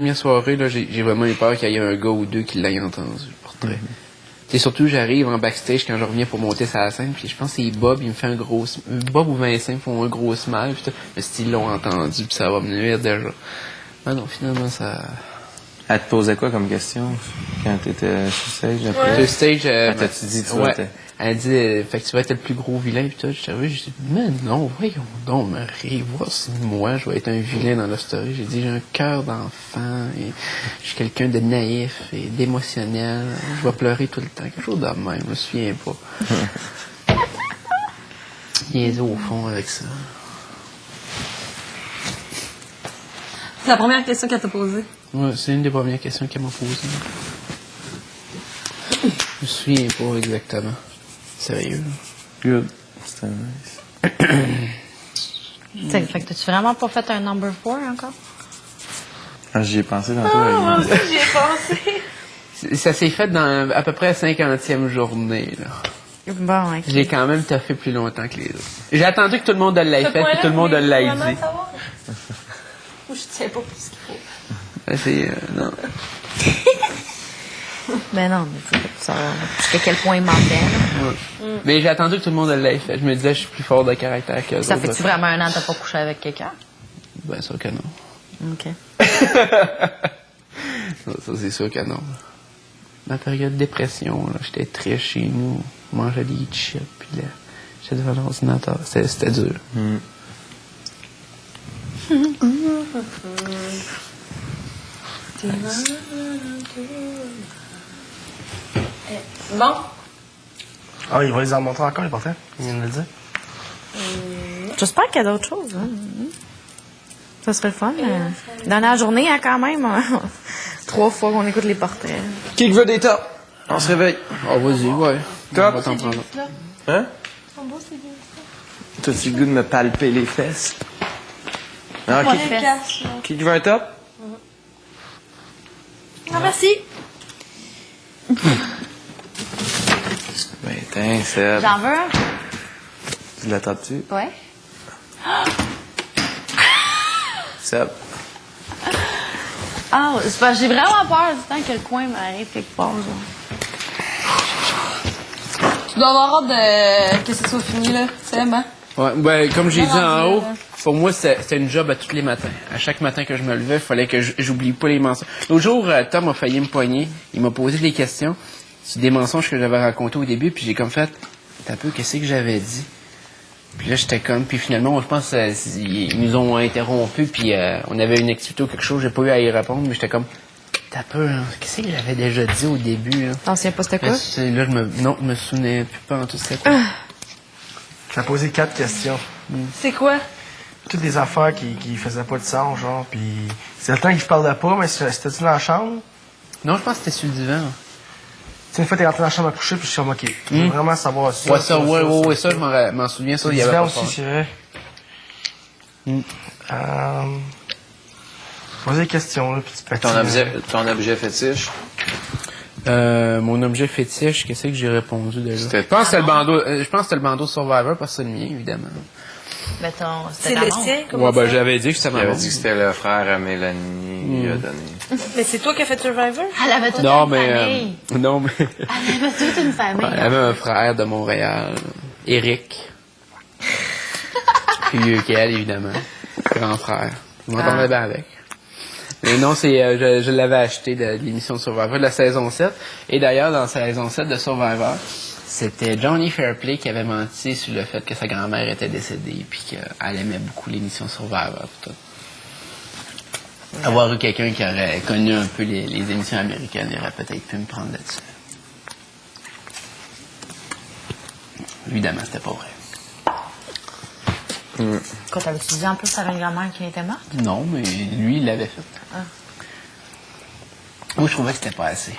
Première soirée, là, j'ai vraiment eu peur qu'il y ait un gars ou deux qui l'aient entendu, le portrait. Et surtout, j'arrive en backstage quand je reviens pour monter sur la scène, puis je pense que c'est Bob, il me fait un gros... Bob ou Vincent me font un gros smile, puis mais s'ils l'ont entendu, puis ça va me nuire déjà. Ah non, finalement, ça... Elle te posait quoi comme question quand t'étais sur stage? Après? Sur stage, t'as-tu dit, tu ouais, vois, elle dit, fait que tu vas être le plus gros vilain, puis tout. J'ai dit, mais non, voyons donc, Marie, voir si moi, je vais être un vilain dans la story. J'ai dit, j'ai un cœur d'enfant, et je suis quelqu'un de naïf et d'émotionnel. Je vais pleurer tout le temps. Quelque chose de même, je me souviens pas. Niaiser au fond avec ça. C'est la première question qu'elle t'a posée. Ouais, c'est une des premières questions qu'elle m'a posées. Je me souviens pas exactement. Sérieux. Good. C'était nice. Fait que t'as-tu vraiment pas fait un number 4 encore? Ah, j'y ai pensé tantôt. Moi aussi, j'y ai pensé. Ça s'est fait dans à peu près la 50e journée, là. Bon, ok. J'ai quand même taffé plus longtemps que les autres. J'ai attendu que tout le monde l'ait fait, puis tout le monde l'ait dit. Ou je tiens pas plus qu'il faut. C'est, non. Ben non, mais tu sais, pour savoir jusqu'à quel point il mentait. Ouais. Mais j'ai attendu que tout le monde l'ait fait. Je me disais, je suis plus fort de caractère que Ça fait-tu vraiment un an que t'as pas couché avec quelqu'un? Ben, sûr que non. OK. Non, ça, c'est sûr que non. Ma période de dépression, là, j'étais triste chez nous. Je mangeais des chips, puis là, j'étais devant l'ordinateur. C'était dur. Bon. Ah, il va les en montrer encore, les portraits? Il vient de le dire. J'espère qu'il y a d'autres choses. Hein. Ça serait le fun. Dans la journée, hein, quand même, 3 fois qu'on écoute les portraits. Qui veut des tops? On se réveille. Ah, vas-y, ouais. Top. On va t'en prendre. Hein? T'as-tu le goût de me palper les fesses? Ah, qui veut un top? Ah, merci. Ben, tiens, Seb. J'en veux un? Tu la tapes-tu? Ouais. Seb. Ah, c'est parce que j'ai vraiment peur du temps que le coin m'arrive quelque part. Genre. Tu dois avoir hâte de... que ce soit fini, là. C'est hein? Ouais, ben, comme j'ai dit en haut, là. pour moi, c'était une job à tous les matins. À chaque matin que je me levais, il fallait que j'oublie pas les mensonges. L'autre jour, Tom a failli me poigner. Il m'a posé des questions sur des mensonges que j'avais racontés au début, puis j'ai comme fait, t'as peu, qu'est-ce que j'avais dit? Puis là, j'étais comme, puis finalement, je pense ils nous ont interrompus, puis on avait une activité ou quelque chose, j'ai pas eu à y répondre, mais j'étais comme, t'as peu, hein, qu'est-ce que j'avais déjà dit au début? Hein? T'en souviens pas c'était quoi? Là, je me souvenais plus pas en tout c'était quoi. T'as posé 4 questions. C'est quoi? Toutes des affaires qui faisaient pas de sens, genre, pis c'est le temps qu'ils se parlaient pas, mais c'était-tu dans la chambre? Non, je pense que c'était sur le divan. Tu sais, une fois, t'es rentré dans la chambre à coucher, puis je suis comme, OK, je veux vraiment savoir ça. Ouais, ça, je m'en souviens, ça, Le il y avait divan pas aussi, fort. c'est vrai. Poser des questions, là, puis tu Ton objet fétiche? Mon objet fétiche, qu'est-ce que j'ai répondu déjà? Je pense que c'était le bandeau Survivor, parce que c'est le mien, évidemment. Ben, C'est le tien? Ouais, ben, j'avais dit que c'était Il ma avait blonde. dit que c'était le frère à Mélanie, il lui a donné. Mais c'est toi qui as fait Survivor? Elle avait toute Non, une mais, famille. non, mais, Elle avait toute une famille. elle avait un frère de Montréal, Eric. Plus vieux qu'elle, évidemment. Grand frère. Je m'entendais bien avec. Mais non, je l'avais acheté de l'émission de Survivor, de la saison 7. Et d'ailleurs, dans la saison 7 de Survivor, c'était Johnny Fairplay qui avait menti sur le fait que sa grand-mère était décédée puis qu'elle aimait beaucoup l'émission Survivor. Tout. Avoir eu quelqu'un qui aurait connu un peu les émissions américaines, il aurait peut-être pu me prendre là-dessus. Évidemment, c'était pas vrai. Quand t'avais-tu dit en plus à une grand-mère qui était morte? Non, mais lui, il l'avait fait. Ah. Moi, je trouvais que c'était pas assez.